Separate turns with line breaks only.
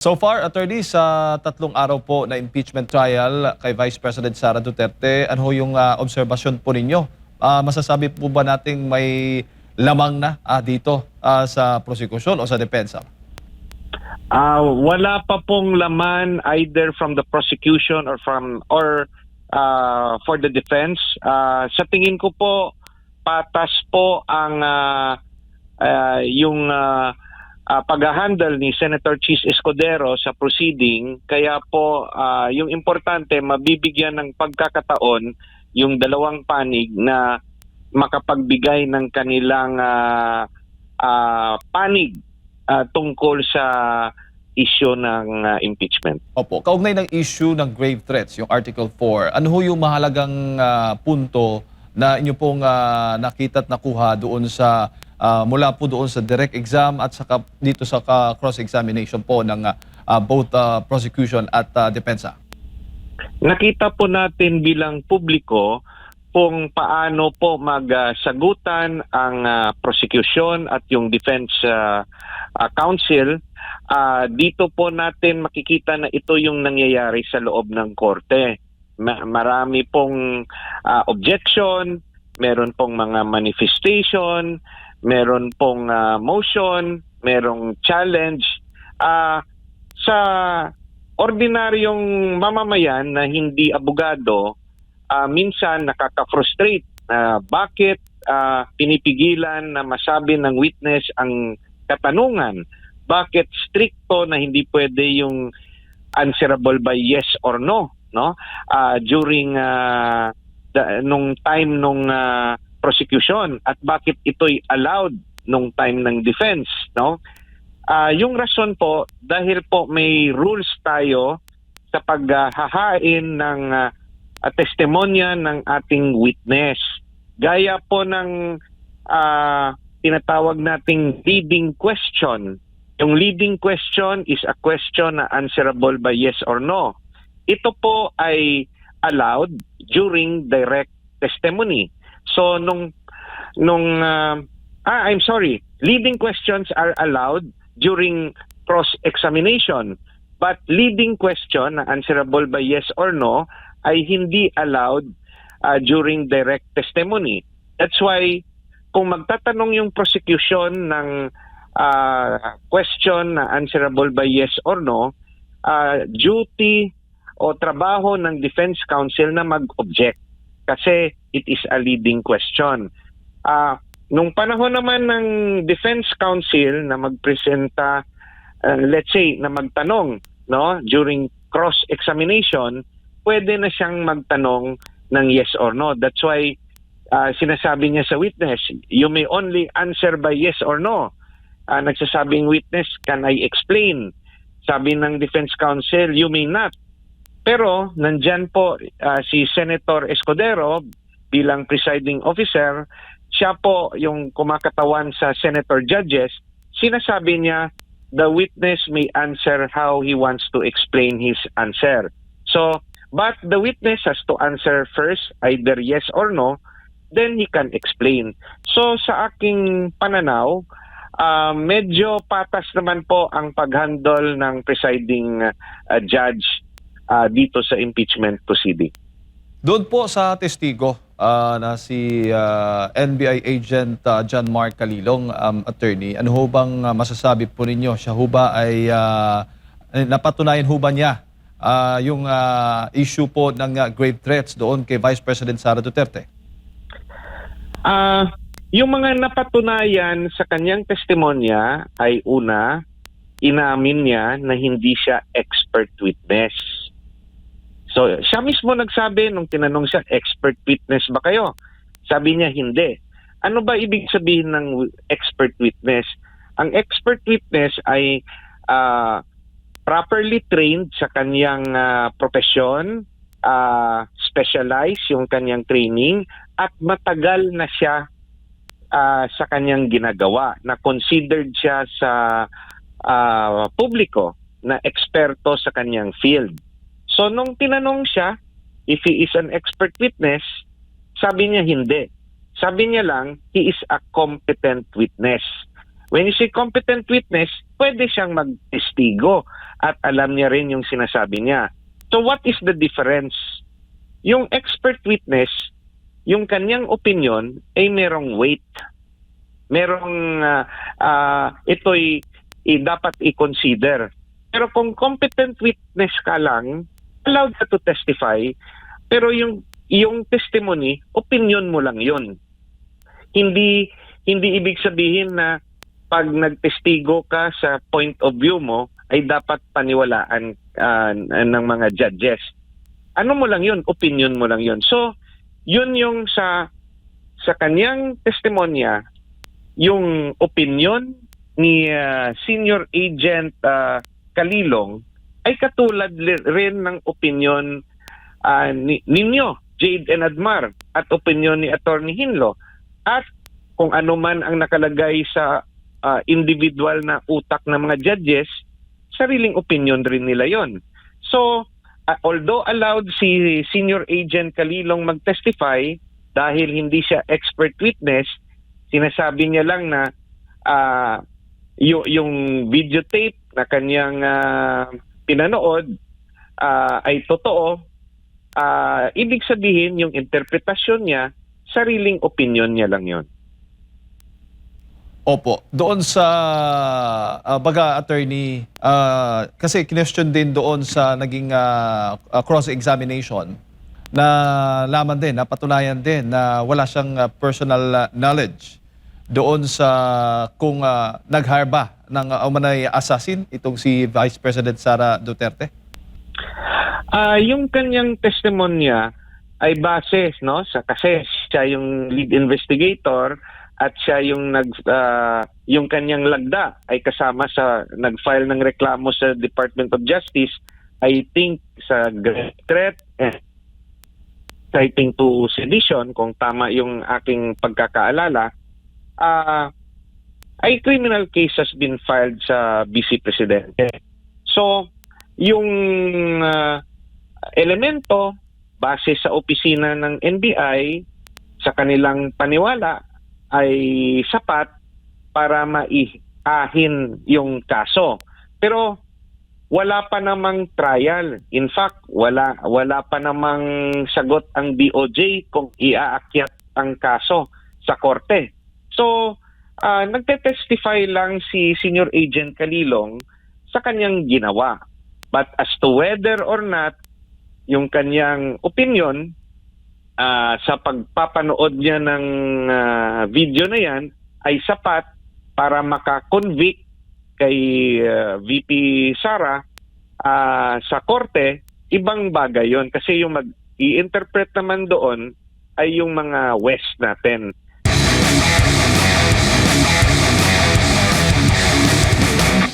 So far, attorney, sa tatlong araw po na impeachment trial kay Vice President Sara Duterte, ano ho yung obserbasyon po ninyo? Masasabi po ba nating may lamang na dito sa prosekusyon o sa depensa?
Wala pa pong laman either from the prosecution or for the defense. Sa tingin ko po patas po ang yung pag-handle ni Senator Chis Escudero sa proceeding, kaya po yung importante mabibigyan ng pagkakataon yung dalawang panig na makapagbigay ng kanilang panig tungkol sa issue ng impeachment.
Opo, kaugnay ng issue ng grave threats, yung Article 4, ano ho yung mahalagang punto na inyo pong nakita at nakuha doon sa mula po doon sa direct exam at saka dito sa cross-examination po ng both prosecution at depensa?
Nakita po natin bilang publiko kung paano po magsagutan ang prosecution at yung defense counsel. Dito po natin makikita na ito yung nangyayari sa loob ng korte. Marami pong objection, meron pong mga manifestation, meron pong motion, merong challenge. Sa ordinaryong mamamayan na hindi abogado, minsan nakaka-frustrate. Bakit pinipigilan na masabi ng witness ang katanungan? Bakit stricto na hindi pwede yung answerable by yes or no? During nung time nung prosecution, at bakit ito'y allowed nung time ng defense, yung rason po dahil po may rules tayo sa paghahain ng testimonya ng ating witness. Gaya po ng tinatawag nating leading question. Yung leading question is a question na answerable by yes or no. Ito po ay allowed during direct testimony. So leading questions are allowed during cross-examination, but leading question na answerable by yes or no ay hindi allowed during direct testimony. That's why kung magtatanong yung prosecution ng question na answerable by yes or no, duty o trabaho ng defense counsel na mag-object kasi it is a leading question. Nung panahon naman ng defense counsel na magpresenta, let's say na magtanong during cross-examination, pwede na siyang magtanong ng yes or no. That's why sinasabi niya sa witness, you may only answer by yes or no. Nagsasabing witness, can I explain? Sabi ng defense counsel, you may not. Pero nandyan po si Senator Escudero bilang presiding officer, siya po yung kumakatawan sa senator judges, sinasabi niya the witness may answer how he wants to explain his answer. So, but the witness has to answer first either yes or no, then he can explain. So sa aking pananaw, medyo patas naman po ang paghandle ng presiding judge dito sa impeachment proceeding.
Doon po sa testigo na si NBI agent John Mark Calilong, attorney, ano ho bang masasabi po ninyo? Siya ho ba ay napatunayan ho ba niya yung issue po ng grave threats doon kay Vice President Sara Duterte?
Yung mga napatunayan sa kanyang testimonya ay una, inamin niya na hindi siya expert witness. So, siya mismo nagsabi nung tinanong siya, expert witness ba kayo? Sabi niya, hindi. Ano ba ibig sabihin ng expert witness? Ang expert witness ay properly trained sa kanyang profesyon, specialized yung kanyang training, at matagal na siya sa kanyang ginagawa, na considered siya sa publiko na eksperto sa kanyang field. So nung tinanong siya if he is an expert witness, sabi niya hindi. Sabi niya lang, he is a competent witness. When you say competent witness, pwede siyang magtestigo at alam niya rin yung sinasabi niya. So what is the difference? Yung expert witness, yung kanyang opinion ay merong weight. Merong ito'y dapat i-consider. Pero kung competent witness ka lang, allowed ka to testify, pero yung testimony, opinion mo lang yun. Hindi ibig sabihin na pag nagtestigo ka sa point of view mo, ay dapat paniwalaan ng mga judges. Ano mo lang yun? Opinion mo lang yun. So, yun yung sa kanyang testimonya, yung opinion ni Senior Agent Calilong ay katulad rin ng opinion ninyo, Jade and Admar, at opinion ni Attorney Hinlo. At kung ano man ang nakalagay sa individual na utak ng mga judges, sariling opinion rin nila yon. So, although allowed si Senior Agent Calilong mag-testify dahil hindi siya expert witness, sinasabi niya lang na yung videotape na kanyang pinanood ay totoo. Ibig sabihin, yung interpretasyon niya, sariling opinion niya lang yon.
Opo. Doon sa baga attorney, kasi question din doon sa naging cross-examination na laman din, napatunayan din na wala siyang personal knowledge doon sa kung nag-hire ba ng umanay assassin itong si Vice President Sara Duterte?
Yung kanyang testimonya ay base kasi siya yung lead investigator at siya yung yung kanyang lagda ay kasama sa nag-file ng reklamo sa Department of Justice, I think sa grave threat and citing to sedition, kung tama yung aking pagkakaalala, ay criminal case has been filed sa Vice Presidente. So, yung elemento base sa opisina ng NBI sa kanilang paniwala ay sapat para maiahin yung kaso. Pero wala pa namang trial. In fact, wala pa namang sagot ang DOJ kung iaakyat ang kaso sa korte. So, nagte-testify lang si Senior Agent Calilong sa kanyang ginawa. But as to whether or not yung kanyang opinion sa pagpapanood niya ng video na yan ay sapat para makakonvict kay VP Sara sa korte, ibang bagay yon. Kasi yung mag-i-interpret naman doon ay yung mga West natin.